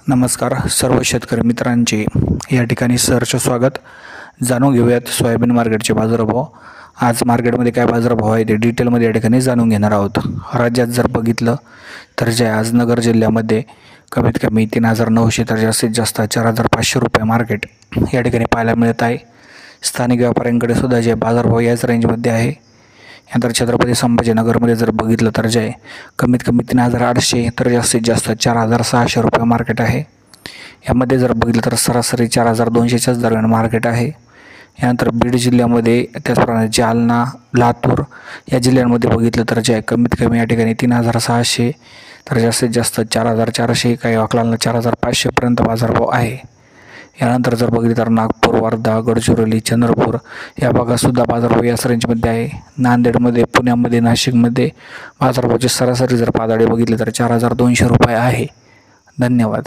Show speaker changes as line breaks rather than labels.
नमस्कार सर्व शेतकरी मित्रांचे या ठिकाणी सहर्ष स्वागत. जाणून घेऊयात सोयाबीन मार्केटचे बाजारभाव. आज मार्केटमध्ये काय बाजारभाव आहे ते डिटेलमध्ये या ठिकाणी जाणून घेणार आहोत. राज्यात जर बघितलं तर जे आज नगर जिल्ह्यामध्ये कमीत कमी 3,900 तर जास्तीत जास्त 4,500 रुपये मार्केट या ठिकाणी पाहायला मिळत आहे. स्थानिक व्यापाऱ्यांकडे सुद्धा जे बाजारभाव याच रेंजमध्ये आहे. यानंतर छत्रपती संभाजीनगरमध्ये जर बघितलं तर जे कमीत कमी 3,800 तर जास्तीत जास्त 4,600 रुपये मार्केट आहे. यामध्ये जर बघितलं तर सरासरी 4,200च्याच दरम्यान मार्केट आहे. यानंतर बीड जिल्ह्यामध्ये त्याचप्रमाणे जालना, लातूर या जिल्ह्यांमध्ये बघितलं तर जे कमीत कमी या ठिकाणी 3,600 तर जास्तीत जास्त 4,400 काही वाकलांना 4,500पर्यंत बाजारभाव आहे. यानंतर जर बघितलं तर नागपूर, वर्धा, गडचिरोली, चंद्रपूर या भागातसुद्धा बाजारभाव याच रेंजमध्ये आहे. नांदेडमध्ये, पुण्यामध्ये, नाशिकमध्ये बाजारभावाची सरासरी जर पातळी बघितली तर 4,200 रुपये आहे. धन्यवाद.